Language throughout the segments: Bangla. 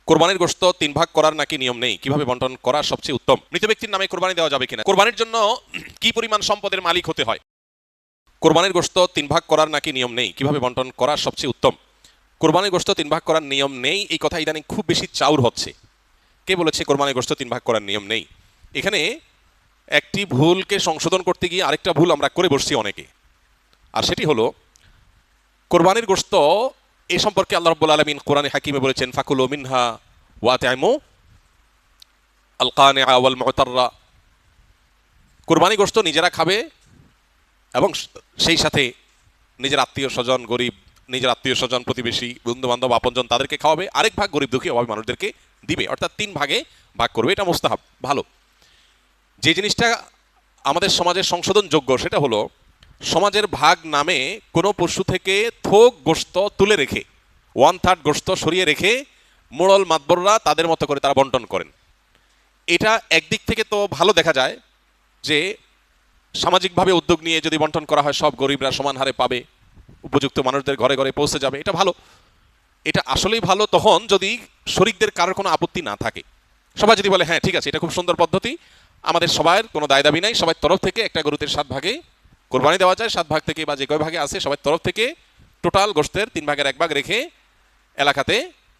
কোরবানির গোশত তিন ভাগ করার নাকি নিয়ম নেই, কিভাবে বন্টন করা সবচেয়ে উত্তম? মৃত ব্যক্তির নামে কোরবানি দেওয়া যাবে কিনা? কোরবানির জন্য কি পরিমাণ সম্পদের মালিক হতে হয়? কোরবানির গোশত তিন ভাগ করার নাকি নিয়ম নেই, কিভাবে বন্টন করা সবচেয়ে উত্তম? কোরবানির গোশত তিন ভাগ করার নিয়ম নেই, এই কথা ইদানিং খুব বেশি চাউর হচ্ছে। কে বলেছে কোরবানির গোশত তিন ভাগ করার নিয়ম নেই? এখানে একটি ভুলকে সংশোধন করতে গিয়ে আরেকটা ভুল আমরা করে বসছি অনেকে। আর সেটি হলো, কোরবানির গোশত এ সম্পর্কে আল্লাহ রাব্বুল আলামিন কোরআনে হাকিমে বলেছেন, ফাকুলু মিনহা ওয়াতিমু আল কানিআ ওয়াল মুতাররা। কোরবানি গোশত নিজেরা খাবে এবং সেই সাথে নিজের আত্মীয় স্বজন, গরিব, নিজের আত্মীয় স্বজন, প্রতিবেশী, বন্ধু বান্ধব, আপনজন তাদেরকে খাওয়াবে, আরেক ভাগ গরিব দুঃখী অভাবী মানুষদেরকে দিবে, অর্থাৎ তিন ভাগে ভাগ করবে। এটা মুস্তাহাব, ভালো। যে জিনিসটা আমাদের সমাজের সংশোধনযোগ্য সেটা হলো, সমাজের ভাগ নামে কোনো পশু থেকে থোক গোশত তুলে রেখে, 1/3 গোশত সরিয়ে রেখে মোড়ল মাতবররা তাদের মতো করে তারা বন্টন করেন। এটা একদিক থেকে তো ভালো দেখা যায় যে সামাজিকভাবে উদ্যোগ নিয়ে যদি বন্টন করা হয়, সব গরিবরা সমান হারে পাবে, উপযুক্ত মানুষদের ঘরে ঘরে পৌঁছে যাবে, এটা ভালো। এটা আসলেই ভালো তখন যদি শরিকদের কারোর কোনো আপত্তি না থাকে। সবাই যদি বলে হ্যাঁ ঠিক আছে, এটা খুব সুন্দর পদ্ধতি, আমাদের সবার কোনো দায় দাবি নাই, সবার তরফ থেকে একটা গরুতে 7 ভাগে কোরবানি দেওয়া যায়, 7 ভাগ থেকে বা যে কয় ভাগে আছে সবার তরফ থেকে টোটাল গোশতের 3 ভাগের 1 ভাগ রেখে এলাকাতে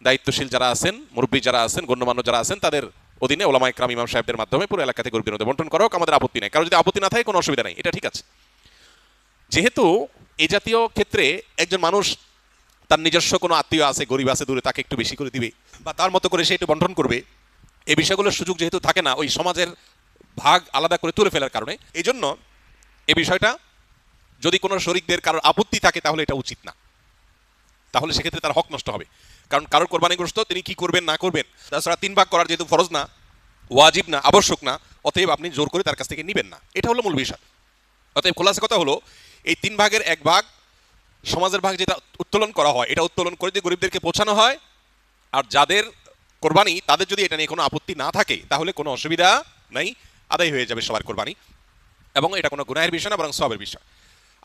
দায়িত্বশীল যারা আছেন, মুরব্বী যারা আছেন, গণ্যমান্য যারা আছেন, তাদের অধীনে ওলামায়ে কেরাম, ইমাম সাহেবদের মাধ্যমে পুরো এলাকাতে গরিবদের মধ্যে বন্টন করা হোক, আমাদের আপত্তি নাই। কারো যদি আপত্তি না থাকে কোনো অসুবিধা নেই, এটা ঠিক আছে। যেহেতু এই জাতীয় ক্ষেত্রে একজন মানুষ তার নিজস্ব কোনো আত্মীয় আছে, গরিব আছে দূরে, তাকে একটু বেশি করে দিবে বা তার মতো করে সে একটু বন্টন করবে, এই বিষয়গুলোর সুযোগ যেহেতু থাকে না ওই সমাজের ভাগ আলাদা করে তুলে ফেলার কারণে, এই জন্য এই বিষয়টা যদি কোনো শরিকদের কারোর আপত্তি থাকে তাহলে এটা উচিত না, তাহলে সেক্ষেত্রে তার হক নষ্ট হবে। কারণ কারোর কোরবানিগ্রস্ত তিনি কি করবেন না করবেন, তাছাড়া 3 ভাগ করার যেহেতু ফরজ না, ওয়াজিব না, আবশ্যক না, অতএব আপনি জোর করে তার কাছ থেকে নেবেন না, এটা হলো মূল বিষয়। অতএব খোলাসা কথা হলো, এই 3 ভাগের 1 ভাগ সমাজের ভাগ যেটা উত্তোলন করা হয়, এটা উত্তোলন করে যদি গরিবদেরকে পৌঁছানো হয়, আর যাদের কোরবানি তাদের যদি এটা নিয়ে কোনো আপত্তি না থাকে তাহলে কোনো অসুবিধা নাই, আদায় হয়ে যাবে সবার কোরবানি, এবং এটা কোনো গুনাহের বিষয় না, বরং সওয়াবের বিষয়।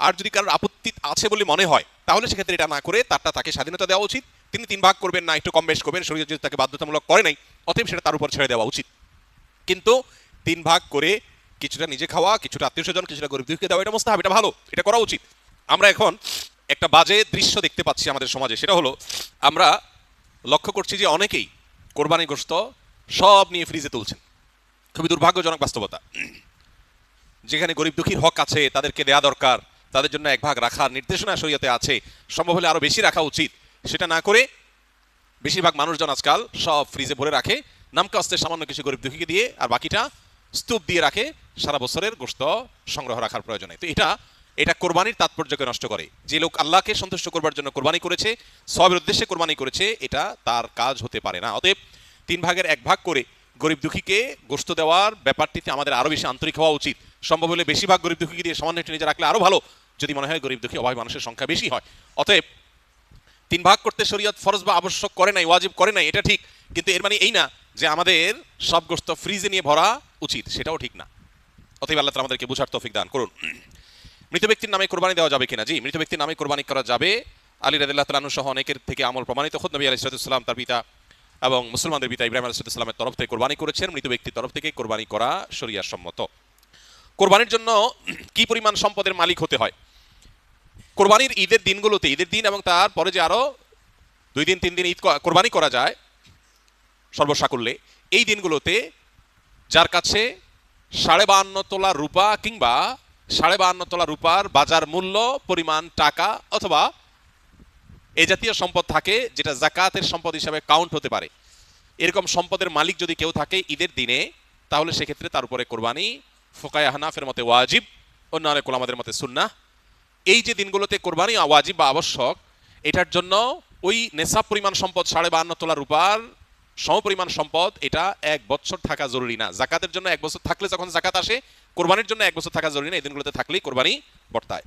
আর যদি কারোর আপত্তি আছে বলে মনে হয় তাহলে সেক্ষেত্রে এটা না করে তাকে স্বাধীনতা দেওয়া উচিত। তিনি 3 ভাগ করবেন না একটু কম বেশ করবেন, শরীয়ত যদি তাকে বাধ্যতামূলক করে নাই, অতএব সেটা তার উপর ছেড়ে দেওয়া উচিত। কিন্তু 3 ভাগ করে কিছুটা নিজে খাওয়া, কিছুটা আত্মীয় স্বজন, কিছুটা গরিব দুঃখীকে দেওয়া, এটা মুস্তাহাব, এটা ভালো, এটা করা উচিত। আমরা এখন একটা বাজে দৃশ্য দেখতে পাচ্ছি আমাদের সমাজে, সেটা হলো আমরা লক্ষ্য করছি যে অনেকেই কোরবানি গোশত সব নিয়ে ফ্রিজে তুলছেন। খুবই দুর্ভাগ্যজনক বাস্তবতা। যেখানে গরিব দুঃখীর হক আছে, তাদেরকে দেয়া দরকার, তাদের জন্য 1 ভাগ রাখার নির্দেশনা শরীয়তে আছে, সম্ভব হলে আরো বেশি রাখা উচিত, সেটা না করে বেশিরভাগ মানুষজন আজকাল সব ফ্রিজে ভরে রাখে, নামকে আসতে সামান্য কিছু গরিব দুঃখীকে দিয়ে, আর বাকিটা স্তূপ দিয়ে রাখে সারা বছরের গোশত সংগ্রহ রাখার প্রয়োজনে। তো এটা কোরবানির তাৎপর্যকে নষ্ট করে। যে লোক আল্লাহকে সন্তুষ্ট করবার জন্য কোরবানি করেছে, সওয়াবের উদ্দেশ্যে কোরবানি করেছে, এটা তার কাজ হতে পারে না। অতএব 3 ভাগের 1 ভাগ করে গরিব দুঃখীকে গোশত দেওয়ার ব্যাপারটিতে আমাদের আরো বেশি আন্তরিক হওয়া উচিত। সম্ভব হলে বেশিরভাগ গরিব দুঃখীকে দিয়ে সামান্য একটু নিজে রাখলে আরো ভালো, যদি মনে হয় গরিব দুঃখী অভাবী মানুষের সংখ্যা বেশি হয়। অতএব 3 ভাগ করতে শরীয়ত ফরজ বা আবশ্যক করে নাই, ওয়াজিব করে নাই, এটা ঠিক, কিন্তু এর মানে এই না যে আমাদের সব গোশত ফ্রিজে নিয়ে ভরা উচিত, সেটাও ঠিক না। অতএব আল্লাহ তাআলা আমাদেরকে বুঝার তৌফিক দান করুন। মৃত ব্যক্তির নামে কোরবানি দেওয়া যাবে কিনা? জি, মৃত ব্যক্তির নামে কোরবানি করা যাবে। আলী রাদিয়াল্লাহু তাআলা আনহু সহ অনেকের থেকে আমল প্রমাণিত। খুদ নবী আলাইহিস সালাম তার পিতা এবং মুসলমানদের পিতা ইব্রাহিম আলাইহিস সালামের তরফ থেকে কোরবানি করেছেন। মৃত ব্যক্তির তরফ থেকে কোরবানি করা শরিয়াত সম্মত। কোরবানির জন্য কি পরিমাণ সম্পদের মালিক হতে হয়? কোরবানির ঈদের দিনগুলোতে, ঈদের দিন এবং তারপরে যে আরো 2 দিন 3 দিন ঈদ কোরবানি করা যায় সর্বসাকুল্যে, এই দিনগুলোতে যার কাছে 52.5 তোলা রূপা কিংবা 52.5 তোলা রূপার বাজার মূল্য পরিমাণ টাকা অথবা এ জাতীয় সম্পদ থাকে যেটা যাকাতের সম্পদ হিসাবে কাউন্ট হতে পারে, এরকম সম্পদের মালিক যদি কেউ থাকে ঈদের দিনে, তাহলে সেক্ষেত্রে তার উপরে কোরবানি ফুকায়ে হানাফের মতে ওয়াজিব, অন্য অনেক ওলামাদের মতে সুন্নাহ। এই যে দিনগুলোতে কোরবানি ওয়াজিব বা আবশ্যক, এটার জন্য ওই নেশাব পরিমাণ সম্পদ 52.5 তোলা রূপার সমপরিমাণ সম্পদ, এটা 1 বছর থাকা জরুরি না। যাকাতের জন্য 1 বছর থাকলে যখন যাকাত আসে, কোরবানির জন্য 1 বছর থাকা জরুরি না, এই দিনগুলোতে থাকলেই কোরবানি বর্তায়।